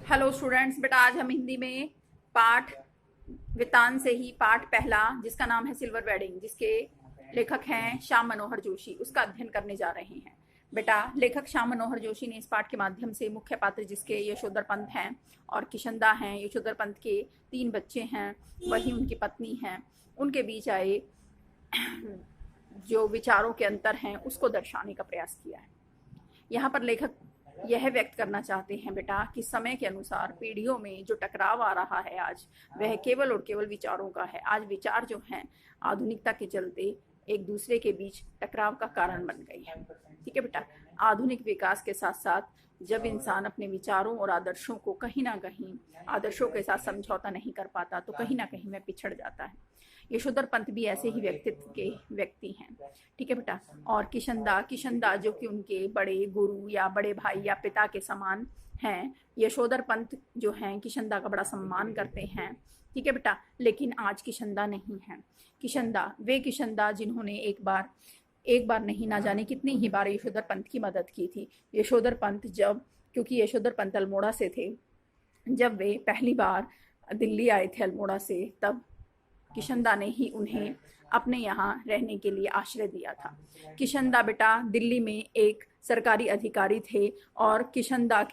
Hello students, बेटा आज हम हिंदी में पाठ वितान से ही पाठ पहला जिसका नाम है सिल्वर वेडिंग, जिसके लेखक हैं श्याम मनोहर जोशी, उसका अध्ययन करने जा रहे हैं। बेटा लेखक श्याम मनोहर जोशी ने इस पाठ के माध्यम से मुख्य पात्र जिसके यशोधर पंत हैं और किशनदा हैं, यशोधर पंत के 3 बच्चे हैं, वही उनकी पत्नी हैं, उनके बीच आए जो विचारों के अंतर हैं उसको दर्शाने का प्रयास किया है। यहाँ पर लेखक यह व्यक्त करना चाहते हैं बेटा कि समय के अनुसार पीढ़ियों में जो टकराव आ रहा है आज, वह केवल और केवल विचारों का है। आज विचार जो हैं आधुनिकता के चलते एक दूसरे के बीच टकराव का कारण बन गई है। ठीक है बेटा, आधुनिक विकास के साथ साथ जब इंसान अपने विचारों और आदर्शों को कहीं ना कहीं आदर्शों के साथ समझौता नहीं कर पाता तो कहीं ना कहीं वह पिछड़ जाता है। यशोधर पंत भी ऐसे ही व्यक्तित्व के व्यक्ति हैं। ठीक है बेटा, और किशनदा जो कि उनके बड़े गुरु या बड़े भाई या पिता के समान हैं। यशोधर पंत जो हैं किशनदा का बड़ा सम्मान करते हैं। ठीक है बेटा, लेकिन आज किशनदा नहीं है। किशनदा जिन्होंने एक बार नहीं, ना जाने कितनी ही बार यशोधर पंत की मदद की थी। यशोधर पंत क्योंकि यशोधर पंत अल्मोड़ा से थे, जब वे पहली बार दिल्ली आए थे अल्मोड़ा से, तब किशनदा ने ही उन्हें अपने यहाँ रहने के लिए आश्रय दिया था। किशनदा बेटा दिल्ली में एक सरकारी अधिकारी थे और किशनदा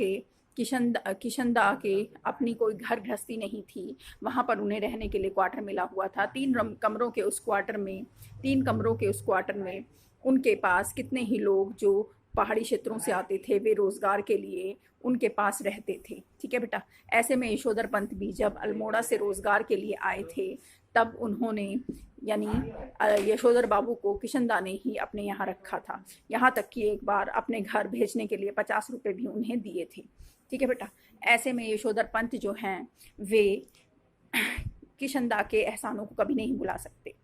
के अपनी कोई घर गृहस्थी नहीं थी। वहाँ पर उन्हें रहने के लिए क्वार्टर मिला हुआ था। 3 कमरों के उस क्वार्टर में उनके पास कितने ही लोग जो पहाड़ी क्षेत्रों से आते थे, वे रोजगार के लिए उनके पास रहते थे। ठीक है बेटा, ऐसे में यशोधर पंत भी जब अल्मोड़ा से रोजगार के लिए आए थे, तब उन्होंने यानी यशोधर बाबू को किशनदा ने ही अपने यहाँ रखा था। यहाँ तक कि एक बार अपने घर भेजने के लिए 50 रुपये भी उन्हें दिए थे। ठीक है बेटा, ऐसे में यशोधर पंत जो हैं वे किशनदा के एहसानों को कभी नहीं भुला सकते।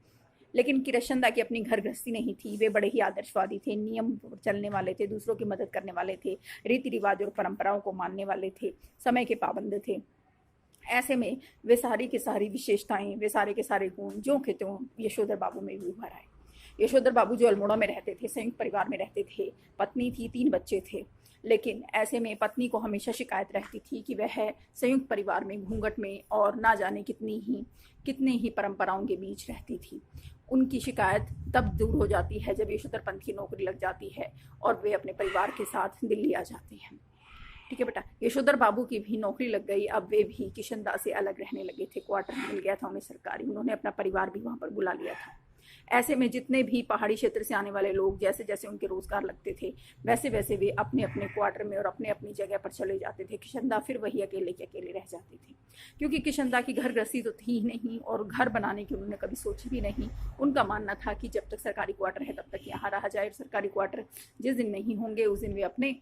लेकिन किशनदा की अपनी घर गृहस्थी नहीं थी। वे बड़े ही आदर्शवादी थे, नियम चलने वाले थे, दूसरों की मदद करने वाले थे, रीति रिवाज और परंपराओं को मानने वाले थे, समय के पाबंद थे। ऐसे में वे सारी की सारी विशेषताएं, वे सारे के सारे गुण जो के त्यों यशोधर बाबू में भी उभर आए। यशोधर बाबू जो अल्मोड़ा में रहते थे, संयुक्त परिवार में रहते थे, पत्नी थी, 3 बच्चे थे, लेकिन ऐसे में पत्नी को हमेशा शिकायत रहती थी कि वह संयुक्त परिवार में घूंघट में और ना जाने कितने ही परंपराओं के बीच रहती थी। उनकी शिकायत तब दूर हो जाती है जब यशोधर पंत की नौकरी लग जाती है और वे अपने परिवार के साथ दिल्ली आ जाते हैं। ठीक है बेटा, यशोधर बाबू की भी नौकरी लग गई। अब वे भी किशनदा से अलग रहने लगे थे, क्वार्टर मिल गया था उन्हें सरकारी, उन्होंने अपना परिवार भी वहाँ पर बुला लिया था। ऐसे में जितने भी पहाड़ी क्षेत्र से आने वाले लोग जैसे जैसे उनके रोजगार लगते थे, वैसे वैसे वे अपने अपने क्वार्टर में और अपने अपनी जगह पर चले जाते थे। किशनदा फिर वही अकेले के अकेले रह जाते थे, क्योंकि किशनदा की घर गृहस्थी तो थी ही नहीं और घर बनाने की उन्होंने कभी सोची भी नहीं। उनका मानना था कि जब तक सरकारी क्वार्टर है तब तक यहाँ रहा जाए, सरकारी क्वार्टर जिस दिन नहीं होंगे उस दिन वे अपने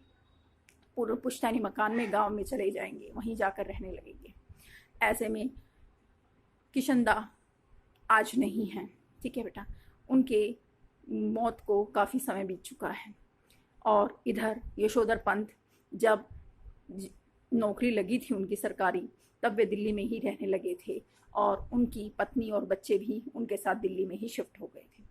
पूर्व पुश्तैनी मकान में गांव में चले जाएंगे, वहीं जाकर रहने लगेंगे। ऐसे में किशनदा आज नहीं है। ठीक है बेटा, उनके मौत को काफ़ी समय बीत चुका है और इधर यशोधर पंत जब नौकरी लगी थी उनकी सरकारी, तब वे दिल्ली में ही रहने लगे थे और उनकी पत्नी और बच्चे भी उनके साथ दिल्ली में ही शिफ्ट हो गए थे।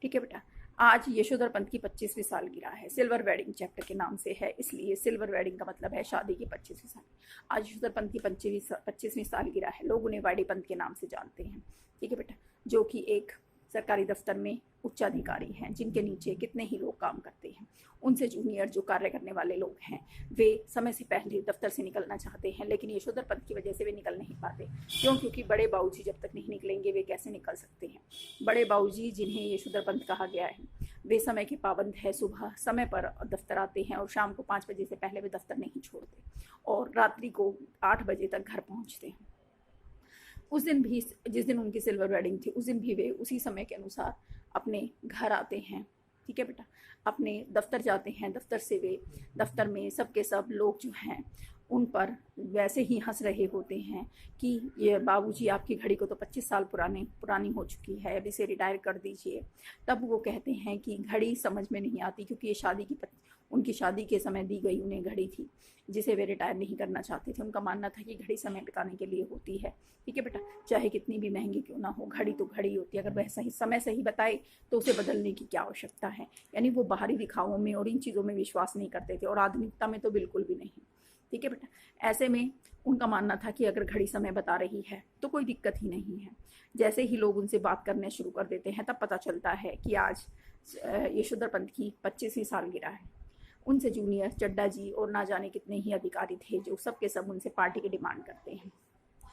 ठीक है बेटा, आज यशोधर पंत की 25वीं सालगिरह है। सिल्वर वेडिंग चैप्टर के नाम से है, इसलिए सिल्वर वेडिंग का मतलब है शादी की 25वीं साल। आज यशोधर पंत की 25वीं सालगिरह है। लोग उन्हें वाडी पंत के नाम से जानते हैं। ठीक है बेटा, जो कि एक सरकारी दफ्तर में उच्चाधिकारी हैं, जिनके नीचे कितने ही लोग काम करते हैं। उनसे जूनियर जो कार्य करने वाले लोग हैं, वे समय से पहले दफ्तर से निकलना चाहते हैं, लेकिन यशोधर पंत की वजह से वे निकल नहीं पाते। क्योंकि बड़े बाबूजी जब तक नहीं निकलेंगे वे कैसे निकल सकते हैं। बड़े बाबूजी जिन्हें यशोधर पंत कहा गया है, वे समय के पाबंद है। सुबह समय पर दफ्तर आते हैं और शाम को 5 बजे से पहले वे दफ्तर नहीं छोड़ते और रात्रि को 8 बजे तक घर पहुँचते हैं। उस दिन भी, जिस दिन उनकी सिल्वर वेडिंग थी, उस दिन भी वे उसी समय के अनुसार अपने घर आते हैं। ठीक है बेटा, अपने दफ्तर जाते हैं। दफ्तर से वे दफ्तर में सब के सब लोग जो हैं उन पर वैसे ही हंस रहे होते हैं कि ये बाबूजी आपकी घड़ी को तो 25 साल पुरानी हो चुकी है, अब इसे रिटायर कर दीजिए। तब वो कहते हैं कि घड़ी समझ में नहीं आती, क्योंकि ये उनकी शादी के समय दी गई उन्हें घड़ी थी जिसे वे रिटायर नहीं करना चाहते थे। उनका मानना था कि घड़ी समय बिताने के लिए होती है। ठीक है बेटा, चाहे कितनी भी महंगी क्यों ना हो, घड़ी तो घड़ी होती है। अगर वह सही समय सही बताए तो उसे बदलने की क्या आवश्यकता है। यानी वो बाहरी दिखावों में और इन चीज़ों में विश्वास नहीं करते थे और आधुनिकता में तो बिल्कुल भी नहीं। ठीक है बेटा। ऐसे में उनका मानना था कि अगर घड़ी समय बता रही है तो कोई दिक्कत ही नहीं है। जैसे ही लोग उनसे बात करने शुरू कर देते हैं तब पता चलता है कि आज यशोधर पंत की 25वीं सालगिरह है। उनसे जूनियर चड्डा जी और ना जाने कितने ही अधिकारी थे जो सब के सब उनसे पार्टी की डिमांड करते हैं।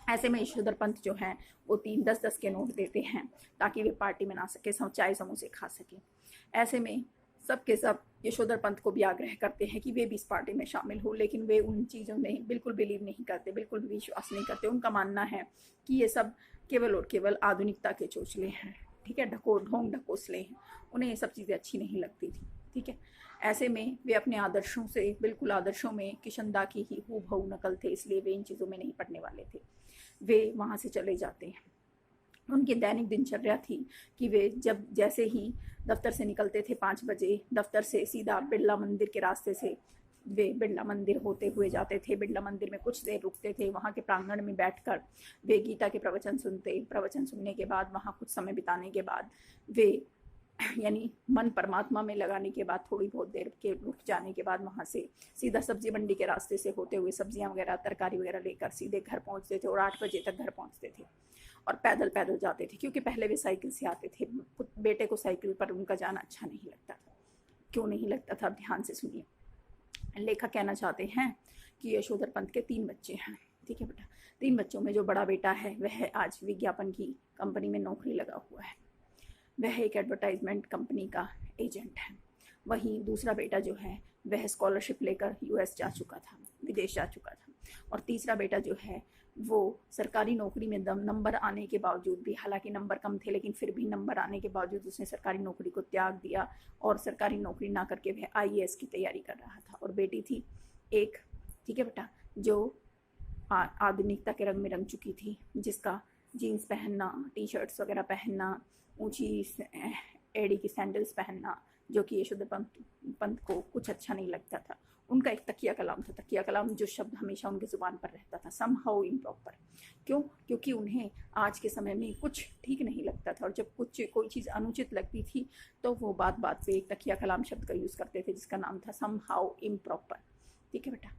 ऐसे में यशोधर पंत जो हैं वो 3-10-10 के नोट देते हैं ताकि वे पार्टी में ना सके, चाय समोसे खा सके। ऐसे में सब के सब यशोधर पंत को भी आग्रह करते हैं कि वे भी इस पार्टी में शामिल हो, लेकिन वे उन चीज़ों में बिल्कुल बिलीव नहीं करते, बिल्कुल भी विश्वास नहीं करते। उनका मानना है कि ये सब केवल और केवल आधुनिकता के चोचले हैं, ठीक है, ढोंग ढकोसले हैं। उन्हें ये सब चीज़ें अच्छी नहीं लगती थी, ठीक है। ऐसे में वे अपने आदर्शों से बिल्कुल आदर्शों में किशनदा की ही हूबहू नकल थे, इसलिए वे इन चीज़ों में नहीं पड़ने वाले थे। वे वहाँ से चले जाते हैं। उनकी दैनिक दिनचर्या थी कि वे जब जैसे ही दफ्तर से निकलते थे 5 बजे, दफ्तर से सीधा बिरला मंदिर के रास्ते से वे बिरला मंदिर होते हुए जाते थे। बिरला मंदिर में कुछ देर रुकते थे, वहाँ के प्रांगण में बैठकर वे गीता के प्रवचन सुनते। प्रवचन सुनने के बाद वहाँ कुछ समय बिताने के बाद वे यानी मन परमात्मा में लगाने के बाद थोड़ी बहुत देर के रुक जाने के बाद वहाँ से सीधा सब्जी मंडी के रास्ते से होते हुए सब्जियाँ वगैरह तरकारी वगैरह लेकर सीधे घर पहुँचते थे और 8 बजे तक घर पहुँचते थे और पैदल पैदल जाते थे, क्योंकि पहले वे साइकिल से आते थे। बेटे को साइकिल पर उनका जाना अच्छा नहीं लगता था। क्यों नहीं लगता था, ध्यान से सुनिए। लेखक कहना चाहते हैं कि यशोधर पंत के 3 बच्चे हैं, ठीक है बेटा। 3 बच्चों में जो बड़ा बेटा है वह आज विज्ञापन की कंपनी में नौकरी लगा हुआ है, वह एक एडवर्टाइजमेंट कंपनी का एजेंट है। वहीं दूसरा बेटा जो है वह स्कॉलरशिप लेकर यूएस जा चुका था, विदेश जा चुका था। और तीसरा बेटा जो है वो सरकारी नौकरी में नंबर आने के बावजूद भी, हालांकि नंबर कम थे लेकिन फिर भी नंबर आने के बावजूद उसने सरकारी नौकरी को त्याग दिया और सरकारी नौकरी ना करके वह आईएएस की तैयारी कर रहा था। और बेटी थी एक, ठीक है बेटा, जो आधुनिकता के रंग में रंग चुकी थी, जिसका जीन्स पहनना, टी शर्ट्स वगैरह पहनना, ऊंची एड़ी की सैंडल्स पहनना, जो कि यशोधर पंत को कुछ अच्छा नहीं लगता था। उनका एक तकिया कलाम था, तकिया कलाम जो शब्द हमेशा उनकी ज़ुबान पर रहता था, समहाउ इम्प्रॉपर। क्यों? क्योंकि उन्हें आज के समय में कुछ ठीक नहीं लगता था और जब कोई चीज़ अनुचित लगती थी तो वो बात बात पे एक तकिया कलाम शब्द का यूज़ करते थे जिसका नाम था समहाउ इम्प्रॉपर, ठीक है बेटा।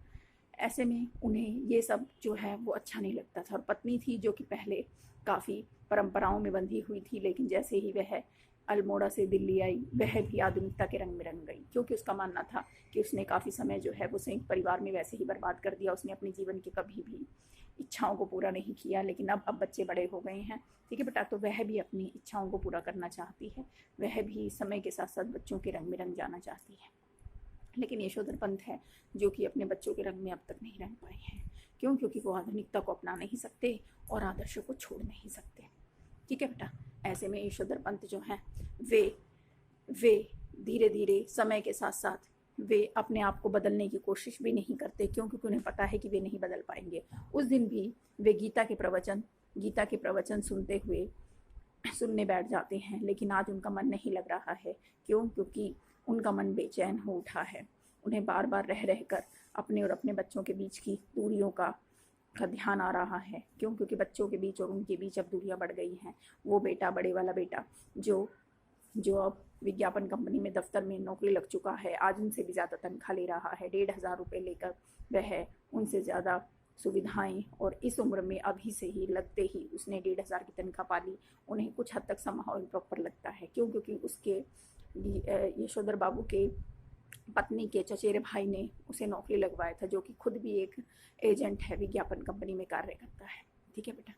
ऐसे में उन्हें ये सब जो है वो अच्छा नहीं लगता था। और पत्नी थी जो कि पहले काफ़ी परंपराओं में बंधी हुई थी, लेकिन जैसे ही वह अल्मोड़ा से दिल्ली आई वह भी आधुनिकता के रंग में रंग गई, क्योंकि उसका मानना था कि उसने काफ़ी समय जो है वो संयुक्त परिवार में वैसे ही बर्बाद कर दिया। उसने अपने जीवन के कभी भी इच्छाओं को पूरा नहीं किया, लेकिन अब बच्चे बड़े हो गए हैं, ठीक है बेटा, तो वह भी अपनी इच्छाओं को पूरा करना चाहती है। वह भी समय के साथ साथ बच्चों के रंग में रंग जाना चाहती है। लेकिन यशोधर पंत है जो कि अपने बच्चों के रंग में अब तक नहीं रंग पाए हैं। क्यों? क्योंकि वो आधुनिकता को अपना नहीं सकते और आदर्शों को छोड़ नहीं सकते, ठीक है बेटा। ऐसे में यशोधर पंत जो हैं वे धीरे धीरे समय के साथ साथ वे अपने आप को बदलने की कोशिश भी नहीं करते, क्योंकि उन्हें पता है कि वे नहीं बदल पाएंगे। उस दिन भी वे गीता के प्रवचन सुनने बैठ जाते हैं, लेकिन आज उनका मन नहीं लग रहा है। क्यों? क्योंकि उनका मन बेचैन हो उठा है। उन्हें बार बार रह रहकर अपने और अपने बच्चों के बीच की दूरियों का ध्यान आ रहा है। क्यों? क्योंकि बच्चों के बीच और उनके बीच अब दूरियां बढ़ गई हैं। वो बेटा, बड़े वाला बेटा जो अब विज्ञापन कंपनी में दफ्तर में नौकरी लग चुका है, आज उनसे भी ज़्यादा तनख्वाह ले रहा है। 1,500 रुपये लेकर वह उनसे ज़्यादा सुविधाएं, और इस उम्र में अभी से ही लगते ही उसने 1,500 की तनख्वाह पा ली। उन्हें कुछ हद तक समहाउ इम्प्रॉपर लगता है। क्यों? क्योंकि उसके यशोधर बाबू के पत्नी के चचेरे भाई ने उसे नौकरी लगवाया था, जो कि खुद भी एक एजेंट है, विज्ञापन कंपनी में कार्य करता है, ठीक है बेटा।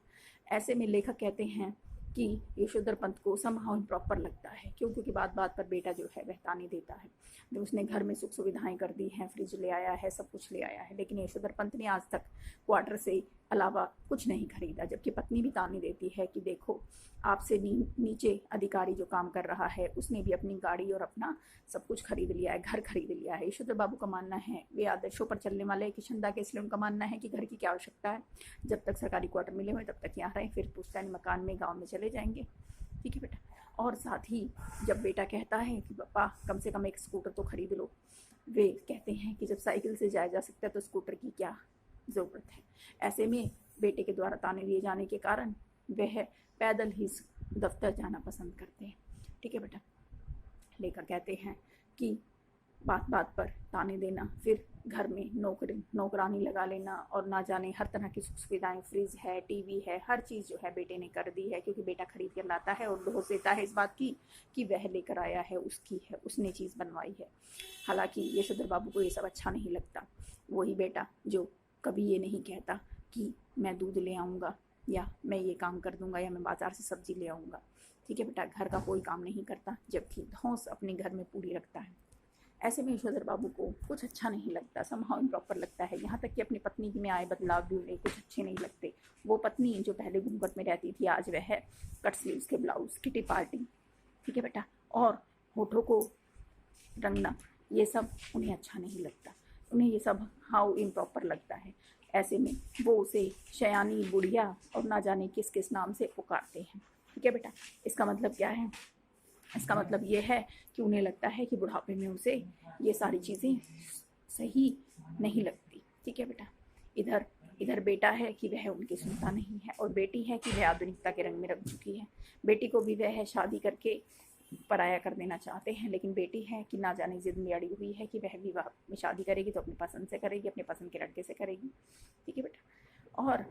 ऐसे में लेखक कहते हैं कि यशोधर पंत को समहाउ इम्प्रॉपर लगता है। क्यों? क्योंकि बात बात पर बेटा जो है वह ताने देता है। जो उसने घर में सुख सुविधाएं कर दी हैं, फ्रिज ले आया है, सब कुछ ले आया है, लेकिन यशोधर पंत ने आज तक क्वार्टर से अलावा कुछ नहीं खरीदा। जबकि पत्नी भी ताने देती है कि देखो, आपसे नीचे अधिकारी जो काम कर रहा है उसने भी अपनी गाड़ी और अपना सब कुछ खरीद लिया है, घर खरीद लिया है। यशोधर बाबू का मानना है, वे आदर्शों पर चलने वाले किशनदा के, इसलिए उनका मानना है कि घर की क्या आवश्यकता है, जब तक सरकारी क्वार्टर मिले हुए तब तक यहाँ रहें, फिर पुश्तैनी मकान में गाँव में चले जाएंगे, ठीक है बेटा। और साथ ही जब बेटा कहता है कि पापा कम से कम एक स्कूटर तो खरीद लो, वे कहते हैं कि जब साइकिल से जाया जा सकता है तो स्कूटर की क्या ज़रूरत है। ऐसे में बेटे के द्वारा ताने दिए जाने के कारण वह पैदल ही दफ्तर जाना पसंद करते हैं, ठीक है बेटा। लेखक कहते हैं कि बात बात पर ताने देना, फिर घर में नौकरानी लगा लेना, और ना जाने हर तरह की सुख सुविधाएं, फ्रिज है, टीवी है, हर चीज़ जो है बेटे ने कर दी है, क्योंकि बेटा खरीद कर लाता है और दोष देता है इस बात की कि वह लेकर आया है, उसकी है, उसने चीज़ बनवाई है। हालांकि यशोधर बाबू को ये सब अच्छा नहीं लगता। वही बेटा जो कभी ये नहीं कहता कि मैं दूध ले आऊँगा, या मैं ये काम कर दूंगा, या मैं बाजार से सब्जी ले आऊँगा। ठीक है बेटा, घर का कोई काम नहीं करता, जबकि धौंस अपने घर में पूरी रखता है। ऐसे में यशोधर बाबू को कुछ अच्छा नहीं लगता, समहाउ इम्प्रॉपर लगता है। यहाँ तक कि अपनी पत्नी में आए बदलाव भी उन्हें कुछ अच्छे नहीं लगते। वो पत्नी जो पहले घूंघट में रहती थी, आज वह कट स्लीव्स के ब्लाउज, किटी पार्टी, ठीक है बेटा, और होठों को रंगना, ये सब उन्हें अच्छा नहीं लगता। उन्हें ये सब हाउ इम्प्रॉपर लगता है। ऐसे में वो उसे शयानी, बुढ़िया और ना जाने किस किस नाम से पुकारते हैं। ठीक है बेटा, इसका मतलब क्या है? इसका मतलब ये है कि उन्हें लगता है कि बुढ़ापे में उसे ये सारी चीज़ें सही नहीं लगती। ठीक है बेटा, इधर इधर बेटा है कि वह उनकी सुनता नहीं है, और बेटी है कि वह आधुनिकता के रंग में रंग चुकी है। बेटी को भी वह शादी करके पराया कर देना चाहते हैं, लेकिन बेटी है कि ना जाने जिद में अड़ी हुई है कि वह विवाह में शादी करेगी तो अपनी पसंद से करेगी, अपने पसंद के लड़के से करेगी। ठीक है बेटा, और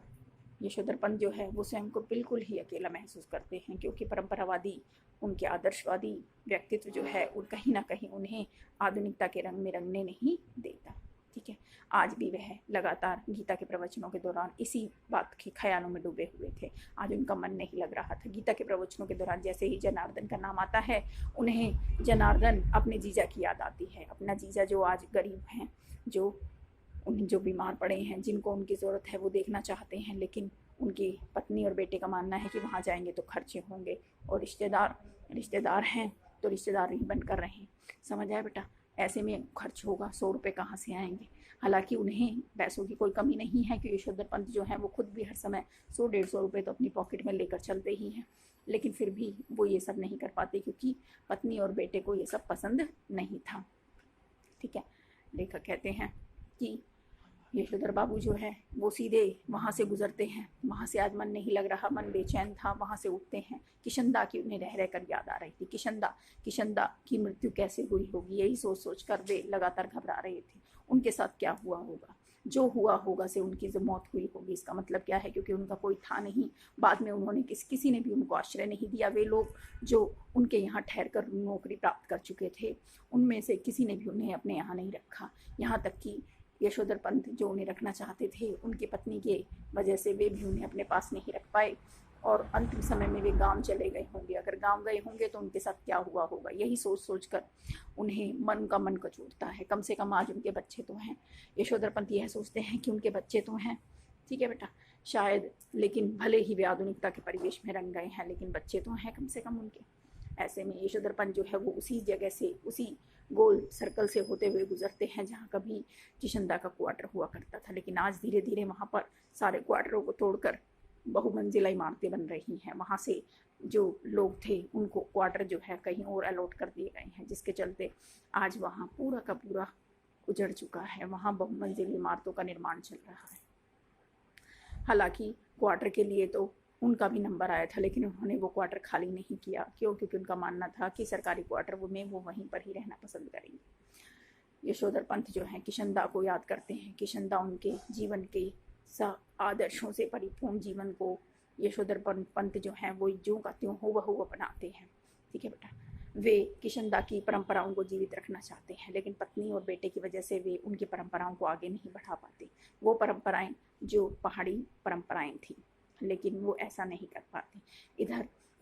यशोधर पंत जो है वो स्वयं को बिल्कुल ही अकेला महसूस करते हैं, क्योंकि परंपरावादी, उनके आदर्शवादी व्यक्तित्व जो है वो कहीं ना कहीं उन्हें आधुनिकता के रंग में रंगने नहीं देता। ठीक है, आज भी वह लगातार गीता के प्रवचनों के दौरान इसी बात के ख्यालों में डूबे हुए थे। आज उनका मन नहीं लग रहा था। गीता के प्रवचनों के दौरान जैसे ही जनार्दन का नाम आता है, उन्हें जनार्दन अपने जीजा की याद आती है। अपना जीजा जो आज गरीब हैं, जो बीमार पड़े हैं, जिनको उनकी ज़रूरत है वो देखना चाहते हैं, लेकिन उनकी पत्नी और बेटे का मानना है कि वहाँ जाएंगे तो खर्चे होंगे, और रिश्तेदार हैं तो रिश्तेदार ही बनकर रहें। समझ आया बेटा? ऐसे में खर्च होगा, 100 रुपये कहाँ से आएंगे? हालांकि उन्हें पैसों की कोई कमी नहीं है, कि यशोधर पंत जो है वो खुद भी हर समय 100-150 रुपये तो अपनी पॉकेट में लेकर चलते ही हैं, लेकिन फिर भी वो ये सब नहीं कर पाते, क्योंकि पत्नी और बेटे को ये सब पसंद नहीं था। ठीक है, लेखक कहते हैं कि यशोधर बाबू जो है वो सीधे वहाँ से गुजरते हैं। वहाँ से आज मन नहीं लग रहा, मन बेचैन था। वहाँ से उठते हैं। किशनदा की उन्हें रह रहकर याद आ रही थी। किशनदा की मृत्यु कैसे हुई होगी, यही सोच सोच कर वे लगातार घबरा रहे थे। उनके साथ क्या हुआ होगा? जो हुआ होगा से उनकी जो मौत हुई होगी। इसका मतलब क्या है? क्योंकि उनका कोई था नहीं। बाद में उन्होंने किसी ने भी उनको आश्रय नहीं दिया। वे लोग जो उनके यहाँ ठहर कर नौकरी प्राप्त कर चुके थे, उनमें से किसी ने भी उन्हें अपने यहाँ नहीं रखा। यहाँ तक कि यशोधर पंत जो उन्हें रखना चाहते थे, उनकी पत्नी के वजह से वे भी उन्हें अपने पास नहीं रख पाए, और अंतिम समय में वे गांव चले गए होंगे। अगर गांव गए होंगे तो उनके साथ क्या हुआ होगा, यही सोच सोच कर उन्हें मन कचोटता है। कम से कम आज उनके बच्चे तो हैं। यशोधर पंत यह सोचते हैं कि उनके बच्चे तो हैं। ठीक है बेटा, शायद, लेकिन भले ही वे आधुनिकता के परिवेश में रंग गए हैं, लेकिन बच्चे तो हैं कम से कम उनके। ऐसे में यशोधर पंत जो है वो उसी जगह से, उसी गोल सर्कल से होते हुए गुजरते हैं जहाँ कभी किशनदा का क्वार्टर हुआ करता था। लेकिन आज धीरे धीरे वहाँ पर सारे क्वार्टरों को तोड़कर बहुमंजिला इमारतें बन रही हैं। वहाँ से जो लोग थे उनको क्वार्टर जो है कहीं और अलॉट कर दिए गए हैं, जिसके चलते आज वहाँ पूरा का पूरा उजड़ चुका है। वहाँ बहुमंजिली इमारतों का निर्माण चल रहा है। हालांकि क्वार्टर के लिए तो उनका भी नंबर आया था, लेकिन उन्होंने वो क्वार्टर खाली नहीं किया। क्यों? क्योंकि उनका मानना था कि सरकारी क्वार्टर में वो वहीं पर ही रहना पसंद करेंगे। यशोधर पंत जो है किशनदा को याद करते हैं। किशनदा उनके जीवन के आदर्शों से परिपूर्ण जीवन को यशोधर पंत जो है वो ज्यों का त्यों हूबहू अपनाते हैं। ठीक है बेटा, वे किशनदा की परंपराओं को जीवित रखना चाहते हैं, लेकिन पत्नी और बेटे की वजह से वे उनकी परंपराओं को आगे नहीं बढ़ा पाते। वो परंपराएं जो पहाड़ी परंपराएं थी, लेकिन वो ऐसा नहीं कर पाते।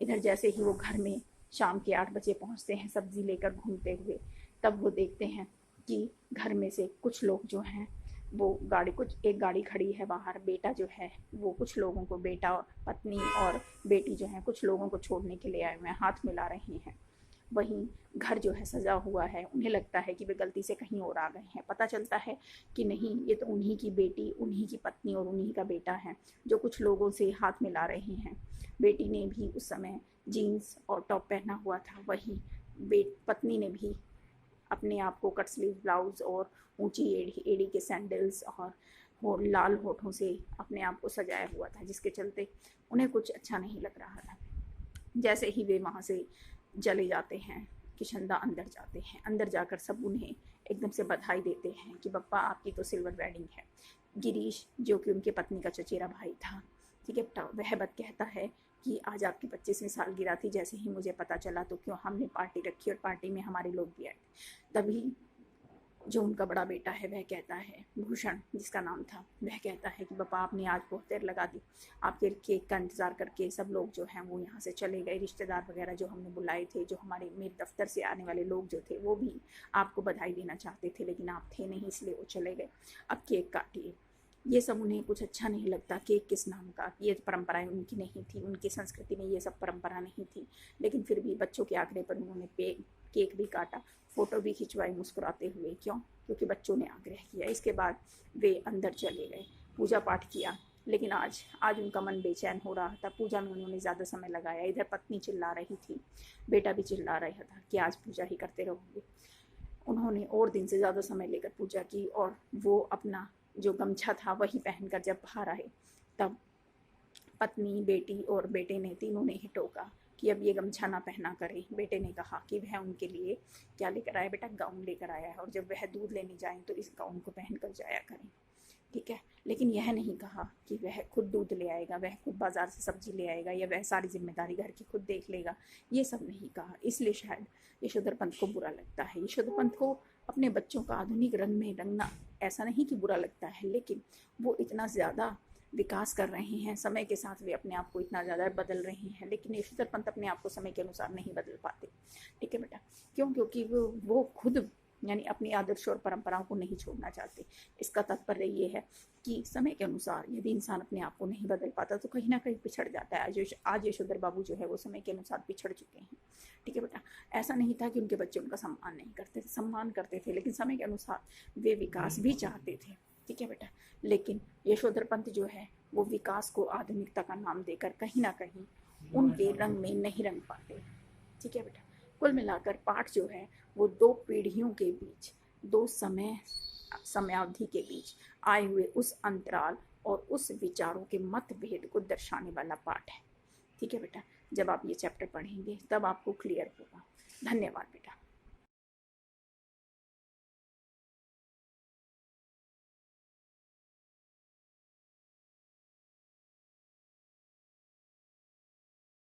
इधर जैसे ही वो घर में शाम के 8 बजे पहुंचते हैं सब्जी लेकर घूमते हुए, तब वो देखते हैं कि घर में से कुछ लोग जो हैं वो एक गाड़ी खड़ी है बाहर। बेटा जो है वो कुछ लोगों को, बेटा, पत्नी और बेटी जो है कुछ लोगों को छोड़ने के लिए आए हुए हैं, हाथ मिला रहे हैं। वहीं घर जो है सजा हुआ है। उन्हें लगता है कि वे गलती से कहीं और आ गए हैं। पता चलता है कि नहीं, ये तो उन्हीं की बेटी, उन्हीं की पत्नी और उन्हीं का बेटा है जो कुछ लोगों से हाथ मिला रहे हैं। बेटी ने भी उस समय जीन्स और टॉप पहना हुआ था। वहीं पत्नी ने भी अपने आप को कट स्लीव ब्लाउज और ऊंची एड़ी के सैंडल्स और लाल होठों से अपने आप को सजाया हुआ था, जिसके चलते उन्हें कुछ अच्छा नहीं लग रहा था। जैसे ही वे वहाँ से चले जाते हैं, किशनदा अंदर जाते हैं। अंदर जाकर सब उन्हें एकदम से बधाई देते हैं कि पप्पा आपकी तो सिल्वर वेडिंग है। गिरीश जो कि उनके पत्नी का चचेरा भाई था, ठीक है बेटा, वह बत कहता है कि आज आपकी 25वीं सालगिरह थी, जैसे ही मुझे पता चला तो क्यों हमने पार्टी रखी और पार्टी में हमारे लोग भी आए। तभी जो उनका बड़ा बेटा है वह कहता है, भूषण जिसका नाम था, वह कहता है कि पापा आपने आज बहुत देर लगा दी, आपके केक का इंतज़ार करके सब लोग जो हैं वो यहाँ से चले गए, रिश्तेदार वगैरह जो हमने बुलाए थे, जो हमारे मेरे दफ्तर से आने वाले लोग जो थे वो भी आपको बधाई देना चाहते थे, लेकिन आप थे नहीं इसलिए वो चले गए, अब केक काटिए। ये सब उन्हें कुछ अच्छा नहीं लगता, केक किस नाम का, ये परंपराएं उनकी नहीं थी, उनकी संस्कृति में ये सब परंपरा नहीं थी, लेकिन फिर भी बच्चों के आग्रह पर उन्होंने केक भी काटा, फ़ोटो भी खिंचवाई मुस्कुराते हुए। क्यों? क्योंकि बच्चों ने आग्रह किया। इसके बाद वे अंदर चले गए, पूजा पाठ किया, लेकिन आज उनका मन बेचैन हो रहा था। पूजा में उन्होंने ज़्यादा समय लगाया। इधर पत्नी चिल्ला रही थी, बेटा भी चिल्ला रहा था कि आज पूजा ही करते रहोगे। उन्होंने और दिन से ज़्यादा समय लेकर पूजा की और वो अपना जो गमछा था वही पहनकर जब बाहर आए, तब पत्नी, बेटी और बेटे ने तीनों ने ही टोका कि अब ये गमछा ना पहना करे। बेटे ने कहा कि वह उनके लिए क्या लेकर आया बेटा, गाउन लेकर आया है, और जब वह दूध लेने जाएं तो इस गाउन को पहन कर जाया करें, ठीक है। लेकिन यह नहीं कहा कि वह खुद दूध ले आएगा, वह खुद बाजार से सब्जी ले आएगा, या वह सारी जिम्मेदारी घर की खुद देख लेगा, ये सब नहीं कहा। इसलिए शायद यशोधर पंत को बुरा लगता है। यशोधर पंत को अपने बच्चों का आधुनिक रंग में रंगना ऐसा नहीं कि बुरा लगता है, लेकिन वो इतना ज़्यादा विकास कर रहे हैं, समय के साथ वे अपने आप को इतना ज़्यादा बदल रहे हैं, लेकिन यशोधर पंत अपने आप को समय के अनुसार नहीं बदल पाते, ठीक है बेटा। क्यों? क्योंकि वो खुद यानी अपनी आदर्श और परंपराओं को नहीं छोड़ना चाहते। इसका तात्पर्य ये है कि समय के अनुसार यदि इंसान अपने आप को नहीं बदल पाता तो कहीं ना कहीं पिछड़ जाता है। आज यशोधर बाबू जो है वो समय के अनुसार पिछड़ चुके हैं, ठीक है बेटा। ऐसा नहीं था कि उनके बच्चे उनका सम्मान नहीं करते थे, सम्मान करते थे, लेकिन समय के अनुसार वे विकास भी चाहते थे, ठीक है बेटा। लेकिन यशोधर पंत जो है वो विकास को आधुनिकता का नाम देकर कहीं ना कहीं उनके रंग में नहीं रंग पाते, ठीक है बेटा। कुल मिलाकर पाठ जो है वो दो पीढ़ियों के बीच, दो समयावधि के बीच आए हुए उस अंतराल और उस विचारों के मतभेद को दर्शाने वाला पाठ है, ठीक है बेटा। जब आप ये चैप्टर पढ़ेंगे तब आपको क्लियर होगा। धन्यवाद बेटा।